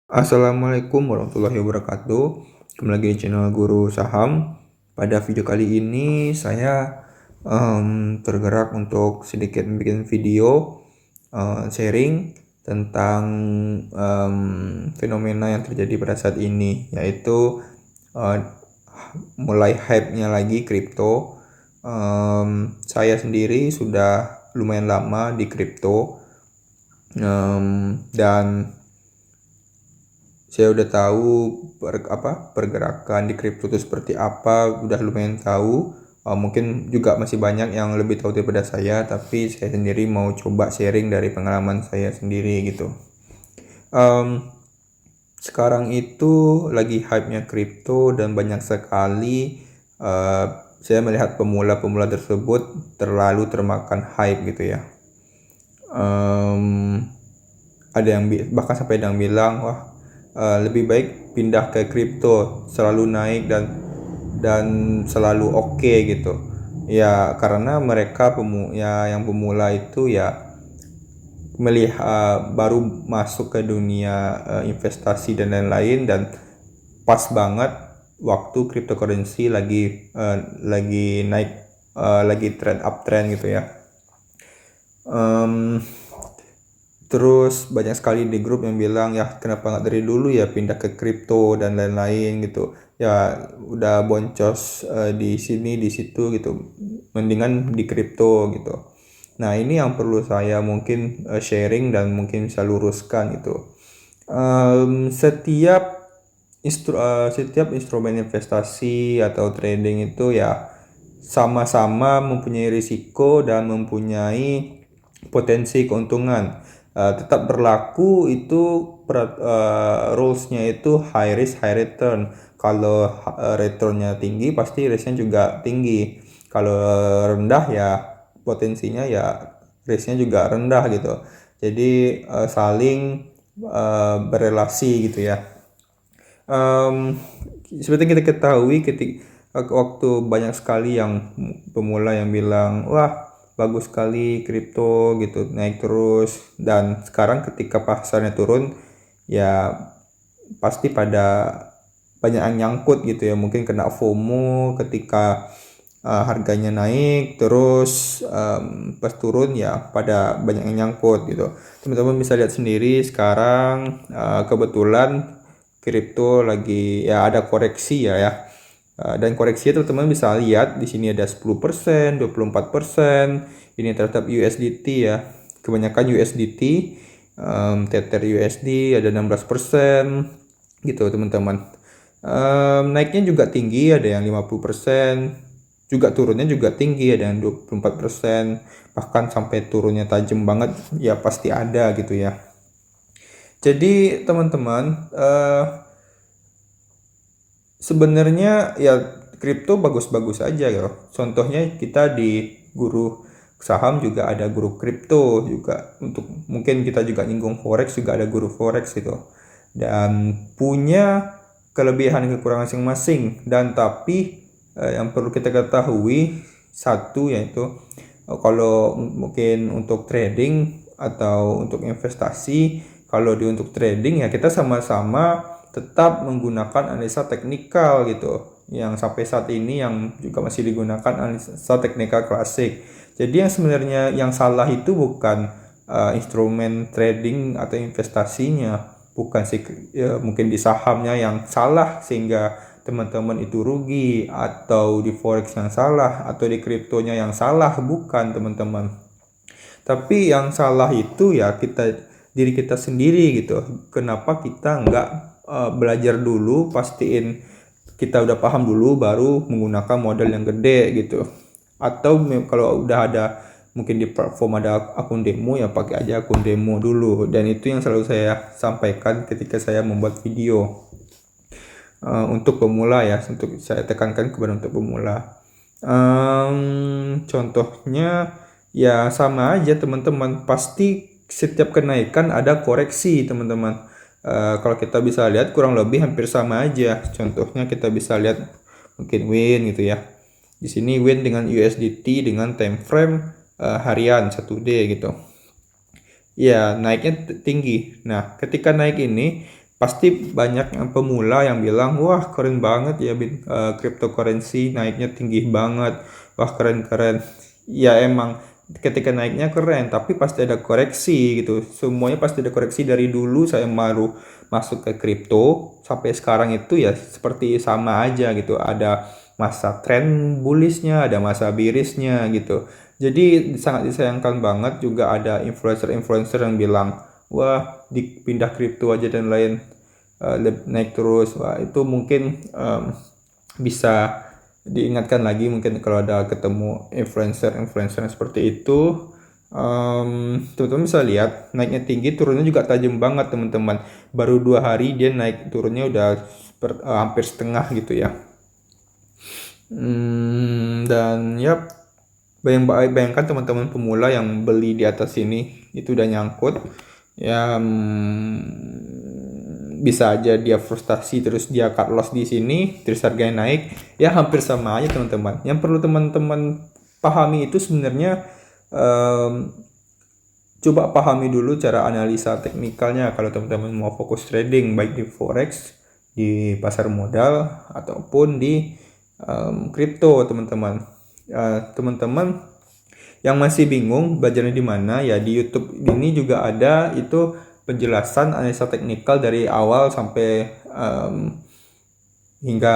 Assalamualaikum warahmatullahi wabarakatuh. Kembali lagi di channel Guru Saham. Pada video kali ini saya tergerak untuk sedikit bikin video sharing tentang fenomena yang terjadi pada saat ini, yaitu uh, mulai hype-nya lagi kripto. Saya sendiri sudah lumayan lama di kripto, dan saya udah tahu pergerakan di kripto itu seperti apa, udah lumayan tahu. Mungkin juga masih banyak yang lebih tahu daripada saya, tapi saya sendiri mau coba sharing dari pengalaman saya sendiri gitu. Sekarang itu lagi hype-nya kripto dan banyak sekali saya melihat pemula-pemula tersebut terlalu termakan hype gitu ya. Ada yang bahkan sampai ada yang bilang, wah, lebih baik pindah ke kripto, selalu naik dan selalu oke gitu ya, karena mereka yang pemula itu ya melihat baru masuk ke dunia investasi dan lain-lain, dan pas banget waktu cryptocurrency lagi naik, lagi uptrend gitu ya. Terus banyak sekali di grup yang bilang, ya kenapa nggak dari dulu ya pindah ke kripto dan lain-lain gitu ya, udah boncos di sini di situ gitu, mendingan di kripto gitu. Nah, ini yang perlu saya mungkin sharing dan mungkin bisa luruskan gitu. Setiap instrumen investasi atau trading itu ya sama-sama mempunyai risiko dan mempunyai potensi keuntungan. Tetap berlaku itu rules-nya itu high risk high return. Kalau returnnya tinggi, pasti risknya juga tinggi. Kalau rendah ya potensinya ya risknya juga rendah gitu. Jadi saling berelasi gitu ya. Seperti kita ketahui, waktu banyak sekali yang pemula yang bilang, wah bagus sekali kripto gitu, naik terus, dan sekarang ketika pasarnya turun ya pasti pada banyak yang nyangkut gitu ya, mungkin kena FOMO ketika harganya naik, terus pas turun ya pada banyak yang nyangkut gitu. Teman-teman bisa lihat sendiri sekarang, kebetulan kripto lagi ya ada koreksi ya. Dan koreksi teman-teman bisa lihat di sini ada 10%, 24%. Ini terhadap USDT ya. Kebanyakan USDT, Tether USD ada 16% gitu teman-teman. Naiknya juga tinggi, ada yang 50%, juga turunnya juga tinggi, ada yang 24%, bahkan sampai turunnya tajam banget ya pasti ada gitu ya. Jadi teman-teman, sebenarnya ya kripto bagus-bagus aja ya. Contohnya kita di Guru Saham juga ada guru kripto juga, untuk mungkin kita juga nyinggung forex, juga ada guru forex gitu, dan punya kelebihan dan kekurangan masing-masing. Dan tapi yang perlu kita ketahui satu, yaitu kalau mungkin untuk trading atau untuk investasi, kalau untuk trading ya kita sama-sama tetap menggunakan analisa teknikal gitu, yang sampai saat ini yang juga masih digunakan analisa teknikal klasik. Jadi yang sebenarnya yang salah itu bukan instrumen trading atau investasinya, bukan sih ya, mungkin di sahamnya yang salah sehingga teman-teman itu rugi, atau di forex yang salah, atau di kriptonya yang salah, bukan teman-teman. Tapi yang salah itu ya diri kita sendiri gitu. Kenapa kita nggak belajar dulu, pastiin kita udah paham dulu baru menggunakan modal yang gede gitu. Atau kalau udah ada mungkin di platform ada akun demo, ya pakai aja akun demo dulu. Dan itu yang selalu saya sampaikan ketika saya membuat video untuk pemula ya, untuk saya tekankan kepada untuk pemula. Contohnya ya sama aja teman-teman, pasti setiap kenaikan ada koreksi teman-teman. Kalau kita bisa lihat kurang lebih hampir sama aja. Contohnya kita bisa lihat mungkin WIN gitu ya. Di sini WIN dengan USDT dengan time frame harian 1D gitu. Ya, naiknya tinggi. Nah, ketika naik ini pasti banyak yang pemula yang bilang, wah keren banget ya cryptocurrency naiknya tinggi banget, wah keren-keren. Ya emang ketika naiknya keren, tapi pasti ada koreksi gitu. Semuanya pasti ada koreksi. Dari dulu saya baru masuk ke kripto sampai sekarang itu ya seperti sama aja gitu. Ada masa trend bullishnya, ada masa bearishnya gitu. Jadi sangat disayangkan banget juga ada influencer-influencer yang bilang, wah dipindah kripto aja dan lain naik terus. Wah itu mungkin bisa diingatkan lagi mungkin kalau ada ketemu influencer yang seperti itu. Teman-teman bisa lihat naiknya tinggi, turunnya juga tajam banget teman-teman. Baru 2 hari dia naik turunnya udah hampir setengah gitu ya. Dan ya bayangkan teman-teman pemula yang beli di atas sini itu udah nyangkut ya, bisa aja dia frustasi terus dia cut loss di sini terus harganya naik ya, hampir sama aja teman-teman. Yang perlu teman-teman pahami itu sebenarnya coba pahami dulu cara analisa teknikalnya kalau teman-teman mau fokus trading baik di forex, di pasar modal ataupun di kripto teman-teman. Teman-teman yang masih bingung belajarnya di mana ya, di YouTube ini juga ada itu penjelasan analisa teknikal dari awal sampai hingga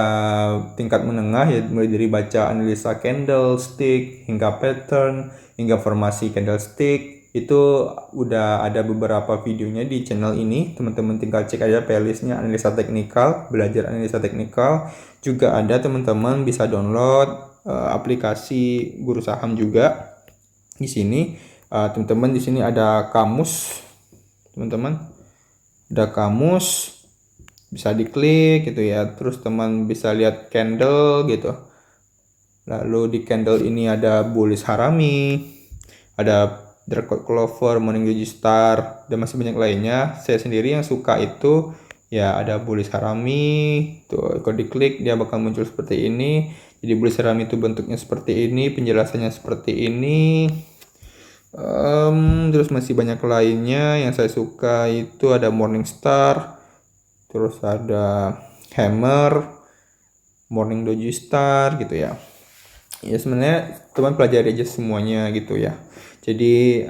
tingkat menengah ya, mulai dari baca analisa candlestick hingga pattern hingga formasi candlestick. Itu udah ada beberapa videonya di channel ini, teman-teman tinggal cek aja playlistnya analisa teknikal, belajar analisa teknikal. Juga ada teman-teman bisa download aplikasi Guru Saham juga. Di sini teman-teman di sini ada kamus, teman-teman ada kamus, bisa diklik gitu ya, terus teman bisa lihat candle gitu. Lalu di candle ini ada bullish harami, ada Dragon Clover, Morning Doji Star, dan masih banyak lainnya. Saya sendiri yang suka itu ya ada bullish harami tuh, kalau diklik dia bakal muncul seperti ini. Jadi bullish harami itu bentuknya seperti ini, penjelasannya seperti ini. Terus masih banyak lainnya yang saya suka itu ada Morning Star, terus ada Hammer, Morning Doji Star gitu ya. Ya sebenarnya teman pelajari aja semuanya gitu ya. Jadi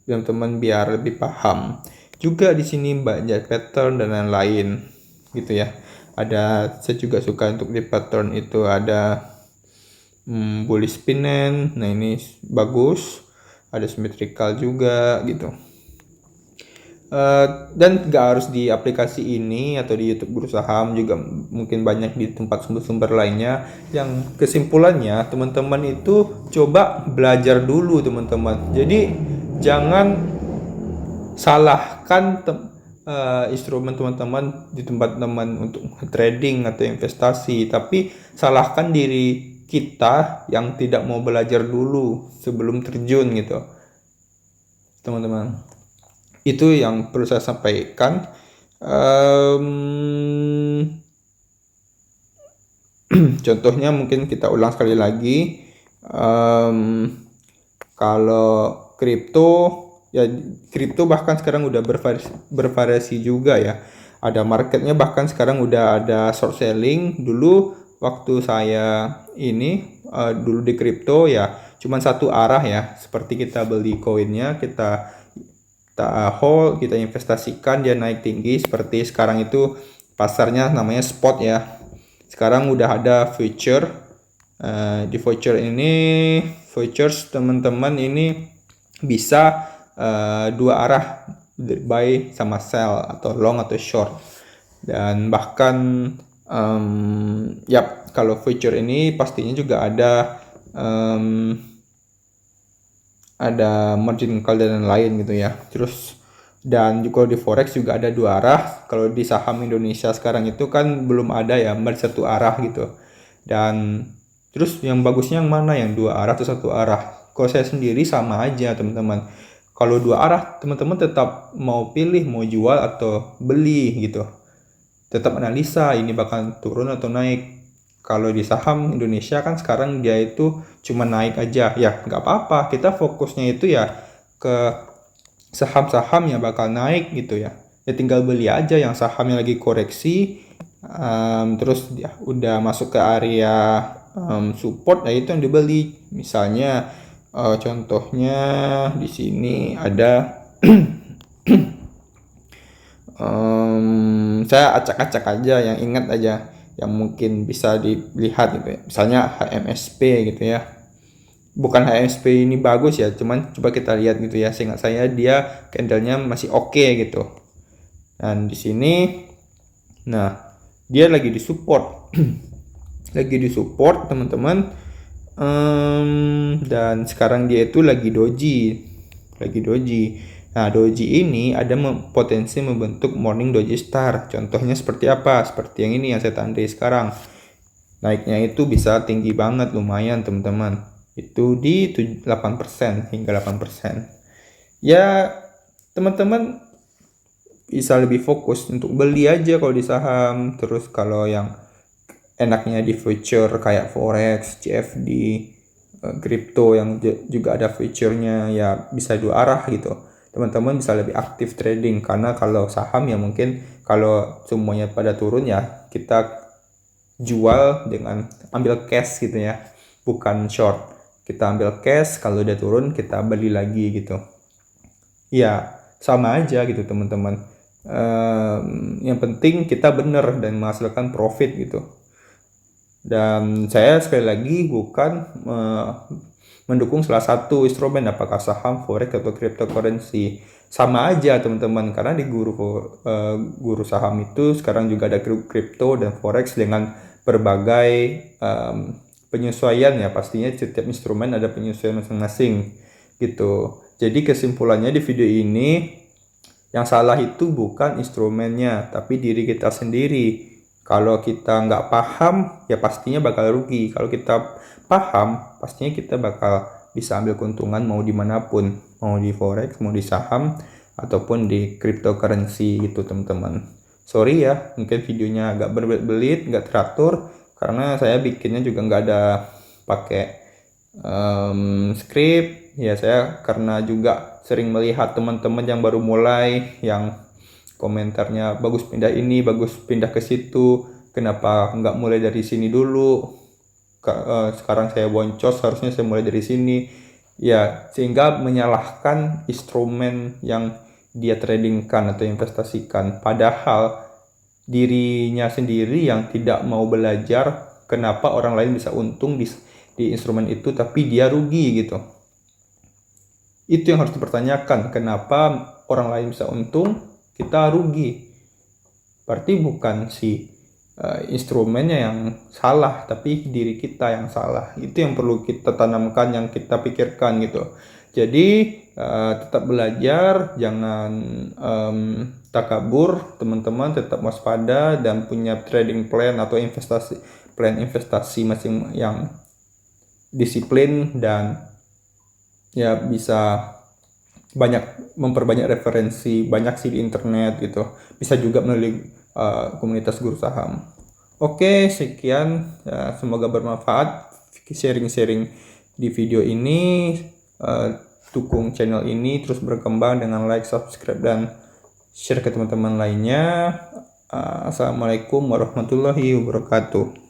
teman-teman biar lebih paham. Juga di sini banyak pattern dan lain-lain gitu ya. Saya juga suka untuk di pattern itu ada bullish pennant. Nah ini bagus. Ada symmetrical juga gitu. Dan gak harus di aplikasi ini atau di YouTube Guru Saham, juga mungkin banyak di tempat sumber-sumber lainnya. Yang kesimpulannya teman-teman itu coba belajar dulu teman-teman. Jadi jangan salahkan instrumen teman-teman di tempat teman untuk trading atau investasi, tapi salahkan diri kita yang tidak mau belajar dulu sebelum terjun gitu teman-teman. Itu yang perlu saya sampaikan. Contohnya mungkin kita ulang sekali lagi. Kalau kripto bahkan sekarang udah bervariasi juga ya. Ada marketnya, bahkan sekarang udah ada short selling. Dulu waktu saya ini dulu di kripto ya cuman satu arah ya, seperti kita beli koinnya, kita hold, kita investasikan, dia naik tinggi. Seperti sekarang itu pasarnya namanya spot ya. Sekarang udah ada future. Di futures teman-teman ini bisa dua arah, buy sama sell, atau long atau short. Dan bahkan kalau future ini pastinya juga ada margin call dan lain gitu ya. Terus dan juga di forex juga ada dua arah. Kalau di saham Indonesia sekarang itu kan belum ada ya satu arah gitu. Dan terus yang bagusnya yang mana, yang dua arah atau satu arah? Kalau saya sendiri sama aja teman-teman. Kalau dua arah teman-teman tetap mau pilih mau jual atau beli gitu. Tetap analisa ini bakal turun atau naik. Kalau di saham Indonesia kan sekarang dia itu cuma naik aja ya, nggak apa-apa, kita fokusnya itu ya ke saham-saham yang bakal naik gitu ya. ya tinggal beli aja yang sahamnya lagi koreksi. Terus ya udah masuk ke area support, ya itu yang dibeli. Misalnya contohnya di sini ada saya acak-acak aja yang ingat aja, yang mungkin bisa dilihat gitu ya. Misalnya HMSP gitu ya. Bukan HMSP ini bagus ya, cuman coba kita lihat gitu ya. Seingat saya dia candlenya masih oke gitu. Dan di sini, nah dia lagi di support, lagi di support teman-teman. Dan sekarang dia itu lagi doji. Nah, doji ini ada potensi membentuk morning doji star. Contohnya seperti apa? Seperti yang ini yang saya tandai sekarang. Naiknya itu bisa tinggi banget, lumayan teman-teman. Itu di 8% hingga 8%. Ya, teman-teman bisa lebih fokus untuk beli aja kalau di saham. Terus kalau yang enaknya di future kayak forex, CFD, kripto yang juga ada future-nya, ya bisa dua arah gitu. Teman-teman bisa lebih aktif trading, karena kalau saham ya mungkin kalau semuanya pada turun ya kita jual dengan ambil cash gitu ya, bukan short. Kita ambil cash, kalau udah turun kita beli lagi gitu. Ya sama aja gitu teman-teman. Yang penting kita benar dan menghasilkan profit gitu. Dan saya sekali lagi bukan mendukung salah satu instrumen, apakah saham, forex, atau cryptocurrency. Sama aja teman-teman, karena di guru saham itu sekarang juga ada kripto dan forex dengan berbagai penyesuaian ya. Pastinya setiap instrumen ada penyesuaian masing-masing gitu. Jadi kesimpulannya di video ini, yang salah itu bukan instrumennya, tapi diri kita sendiri. Kalau kita nggak paham, ya pastinya bakal rugi. Kalau kita paham, pastinya kita bakal bisa ambil keuntungan mau dimanapun. Mau di forex, mau di saham, ataupun di cryptocurrency gitu teman-teman. Sorry ya, mungkin videonya agak berbelit-belit, nggak teratur. Karena saya bikinnya juga nggak ada pakai script. Ya saya karena juga sering melihat teman-teman yang baru mulai, yang komentarnya bagus pindah ini, bagus pindah ke situ, kenapa nggak mulai dari sini dulu, sekarang saya boncos, harusnya saya mulai dari sini ya, sehingga menyalahkan instrumen yang dia tradingkan atau investasikan, padahal dirinya sendiri yang tidak mau belajar kenapa orang lain bisa untung di instrumen itu tapi dia rugi gitu. Itu yang harus dipertanyakan, kenapa orang lain bisa untung, kita rugi. Berarti bukan si instrumennya yang salah, tapi diri kita yang salah. Itu yang perlu kita tanamkan, yang kita pikirkan gitu. Jadi tetap belajar, jangan takabur teman-teman, tetap waspada dan punya trading plan atau plan investasi masing yang disiplin, dan ya bisa memperbanyak referensi, banyak sih di internet gitu. Bisa juga melalui komunitas guru saham. Oke, sekian. Semoga bermanfaat sharing-sharing di video ini. Dukung channel ini terus berkembang dengan like, subscribe, dan share ke teman-teman lainnya. Assalamualaikum warahmatullahi wabarakatuh.